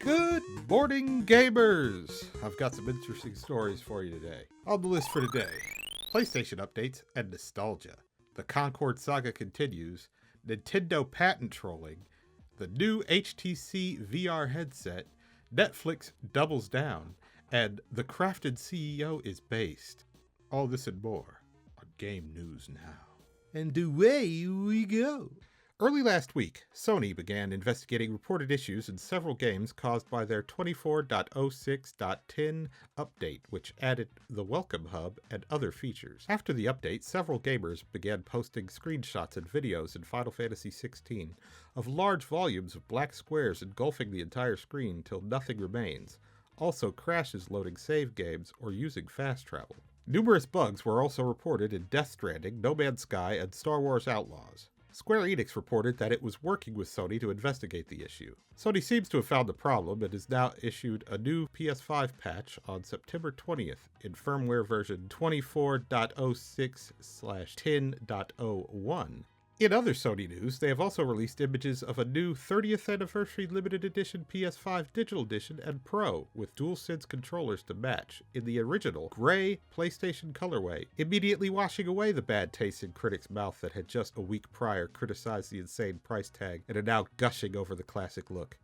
Good morning, gamers! I've got some interesting stories for you today. On the list for today, PlayStation updates and nostalgia. The Concord saga continues, Nintendo patent trolling, the new HTC VR headset, Netflix doubles down, and the Krafton CEO is based. All this and more on Game News Now. And away we go! Early last week, Sony began investigating reported issues in several games caused by their 24.06.10 update, which added the Welcome Hub and other features. After the update, several gamers began posting screenshots and videos in Final Fantasy XVI of large volumes of black squares engulfing the entire screen till nothing remains, also crashes loading save games or using fast travel. Numerous bugs were also reported in Death Stranding, No Man's Sky, and Star Wars Outlaws. Square Enix reported that it was working with Sony to investigate the issue. Sony seems to have found the problem and has now issued a new PS5 patch on September 20th in firmware version 24.06/10.01. In other Sony news, they have also released images of a new 30th Anniversary Limited Edition PS5 Digital Edition and Pro with DualSense controllers to match in the original gray PlayStation colorway, immediately washing away the bad taste in critics' mouth that had just a week prior criticized the insane price tag and are now gushing over the classic look.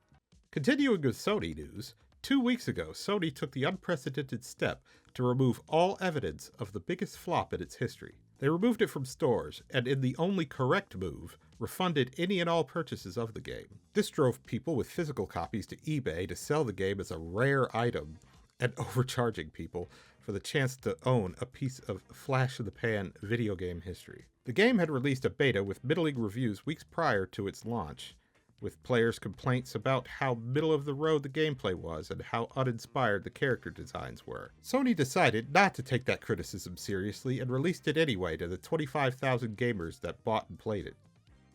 Continuing with Sony news, 2 weeks ago, Sony took the unprecedented step to remove all evidence of the biggest flop in its history. They removed it from stores, and in the only correct move, refunded any and all purchases of the game. This drove people with physical copies to eBay to sell the game as a rare item, and overcharging people for the chance to own a piece of flash-in-the-pan video game history. The game had released a beta with middling reviews weeks prior to its launch, with players' complaints about how middle-of-the-road the gameplay was and how uninspired the character designs were. Sony decided not to take that criticism seriously and released it anyway to the 25,000 gamers that bought and played it.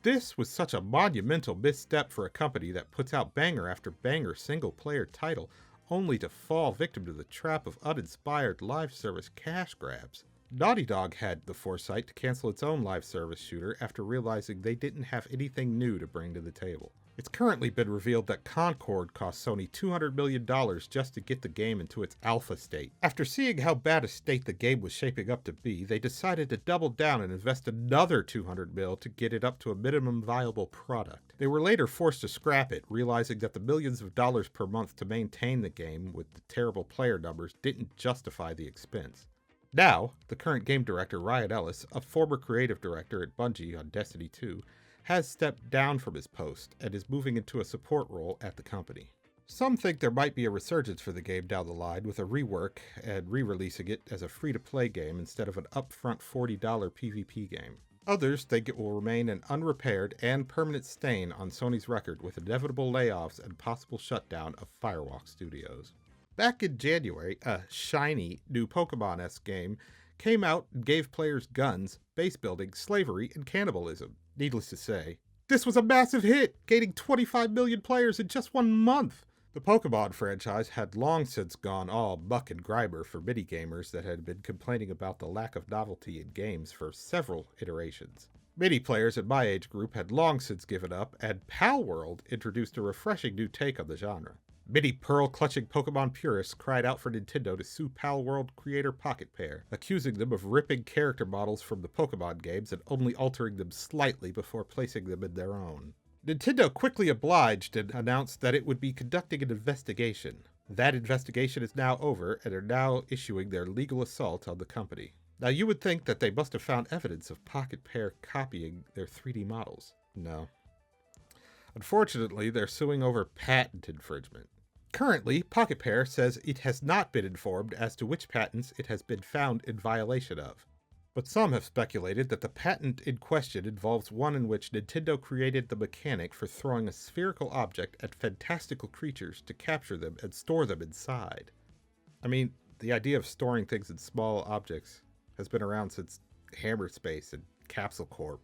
This was such a monumental misstep for a company that puts out banger after banger single-player title only to fall victim to the trap of uninspired live service cash grabs. Naughty Dog had the foresight to cancel its own live service shooter after realizing they didn't have anything new to bring to the table. It's currently been revealed that Concord cost Sony $200 million just to get the game into its alpha state. After seeing how bad a state the game was shaping up to be, they decided to double down and invest another $200 million to get it up to a minimum viable product. They were later forced to scrap it, realizing that the millions of dollars per month to maintain the game with the terrible player numbers didn't justify the expense. Now, the current game director Ryan Ellis, a former creative director at Bungie on Destiny 2, has stepped down from his post and is moving into a support role at the company. Some think there might be a resurgence for the game down the line with a rework and re-releasing it as a free-to-play game instead of an upfront $40 PvP game. Others think it will remain an unrepaired and permanent stain on Sony's record with inevitable layoffs and possible shutdown of Firewalk Studios. Back in January, a shiny new Pokemon-esque game came out and gave players guns, base building, slavery, and cannibalism. Needless to say, this was a massive hit, gaining 25 million players in just 1 month. The Pokemon franchise had long since gone all muck and grimer for many gamers that had been complaining about the lack of novelty in games for several iterations. Many players in my age group had long since given up, and Palworld introduced a refreshing new take on the genre. Many pearl-clutching Pokemon purists cried out for Nintendo to sue Palworld creator Pocket Pair, accusing them of ripping character models from the Pokemon games and only altering them slightly before placing them in their own. Nintendo quickly obliged and announced that it would be conducting an investigation. That investigation is now over and are now issuing their legal assault on the company. Now you would think that they must have found evidence of Pocket Pair copying their 3D models. No. Unfortunately, they're suing over patent infringement. Currently, Pocket Pair says it has not been informed as to which patents it has been found in violation of. But some have speculated that the patent in question involves one in which Nintendo created the mechanic for throwing a spherical object at fantastical creatures to capture them and store them inside. I mean, the idea of storing things in small objects has been around since Hammer Space and Capsule Corp.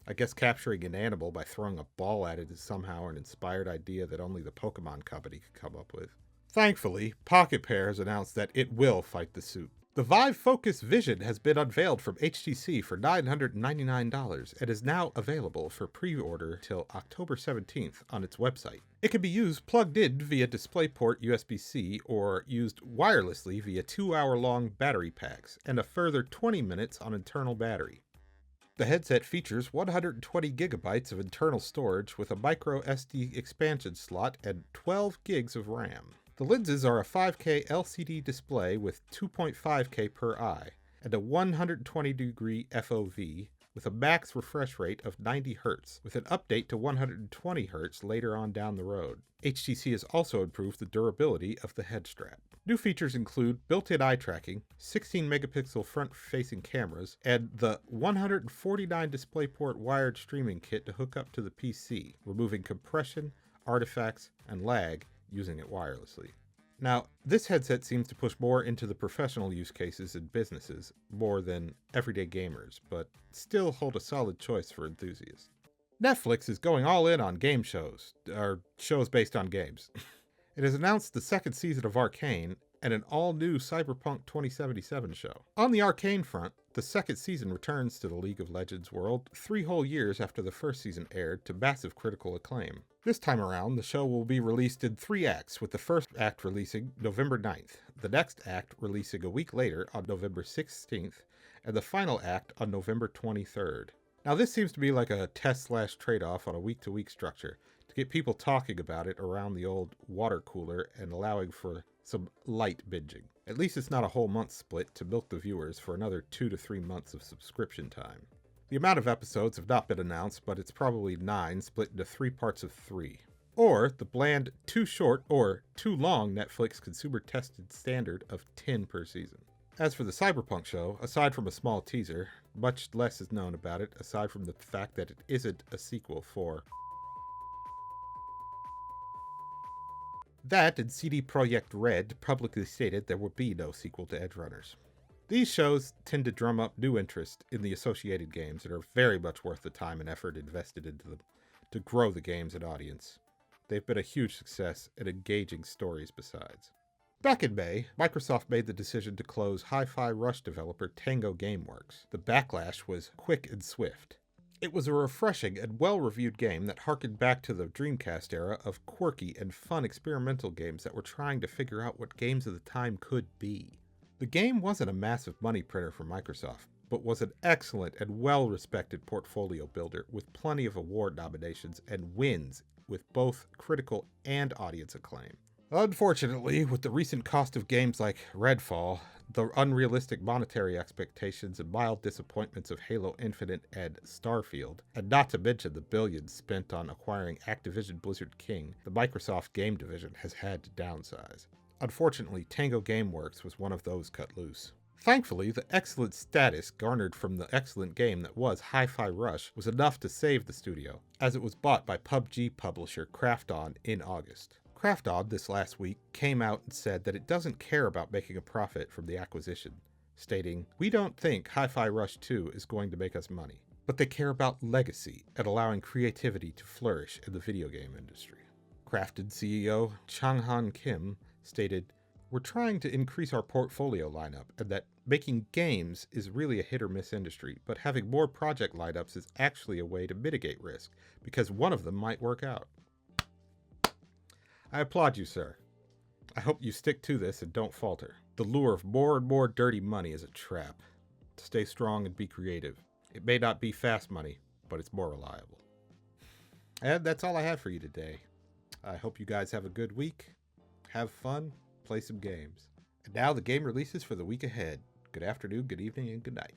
I guess capturing an animal by throwing a ball at it is somehow an inspired idea that only the Pokemon Company could come up with. Thankfully, Pocket Pair has announced that it will fight the suit. The Vive Focus Vision has been unveiled from HTC for $999 and is now available for pre-order till October 17th on its website. It can be used plugged in via DisplayPort USB-C or used wirelessly via 2-hour-long battery packs and a further 20 minutes on internal battery. The headset features 120 gigabytes of internal storage with a micro SD expansion slot and 12 gigs of RAM. The lenses are a 5K LCD display with 2.5K per eye and a 120-degree FOV with a max refresh rate of 90 Hz with an update to 120 Hz later on down the road. HTC has also improved the durability of the head strap. New features include built-in eye tracking, 16-megapixel front-facing cameras, and the 149 DisplayPort wired streaming kit to hook up to the PC, removing compression, artifacts, and lag using it wirelessly. Now, this headset seems to push more into the professional use cases and businesses more than everyday gamers, but still hold a solid choice for enthusiasts. Netflix is going all in on game shows, or shows based on games. It has announced the second season of Arcane and an all-new Cyberpunkk 2077 show. On the Arcane front, the second season returns to the League of Legends world 3 whole years after the first season aired to massive critical acclaim. This time around, the show will be released in 3 acts, with the first act releasing November 9th, the next act releasing a week later on November 16th, and the final act on November 23rd. Now this seems to be like a test/trade-off on a week-to-week structure, to get people talking about it around the old water cooler and allowing for some light binging. At least it's not a whole month split to milk the viewers for another 2 to 3 months of subscription time. The amount of episodes have not been announced, but it's probably 9 split into 3 parts of 3. Or the bland too short or too long Netflix consumer tested standard of 10 per season. As for the Cyberpunkk show, aside from a small teaser, much less is known about it aside from the fact that it isn't a sequel for that, and CD Projekt Red publicly stated there would be no sequel to Edgerunners. These shows tend to drum up new interest in the associated games and are very much worth the time and effort invested into them to grow the games and audience. They've been a huge success and engaging stories besides. Back in May, Microsoft made the decision to close Hi-Fi Rush developer Tango Gameworks. The backlash was quick and swift. It was a refreshing and well-reviewed game that harkened back to the Dreamcast era of quirky and fun experimental games that were trying to figure out what games of the time could be. The game wasn't a massive money printer for Microsoft, but was an excellent and well-respected portfolio builder with plenty of award nominations and wins with both critical and audience acclaim. Unfortunately, with the recent cost of games like Redfall, the unrealistic monetary expectations and mild disappointments of Halo Infinite and Starfield, and not to mention the billions spent on acquiring Activision Blizzard King, the Microsoft game division has had to downsize. Unfortunately, Tango Gameworks was one of those cut loose. Thankfully, the excellent status garnered from the excellent game that was Hi-Fi Rush was enough to save the studio, as it was bought by PUBG publisher Krafton in August. Krafton this last week came out and said that it doesn't care about making a profit from the acquisition, stating, "We don't think Hi-Fi Rush 2 is going to make us money, but they care about legacy and allowing creativity to flourish in the video game industry." Krafton CEO Chang-Han Kim stated, "We're trying to increase our portfolio lineup and that making games is really a hit or miss industry, but having more project lineups is actually a way to mitigate risk because one of them might work out." I applaud you, sir. I hope you stick to this and don't falter. The lure of more and more dirty money is a trap. Stay strong and be creative. It may not be fast money, but it's more reliable. And that's all I have for you today. I hope you guys have a good week. Have fun. Play some games. And now the game releases for the week ahead. Good afternoon, good evening, and good night.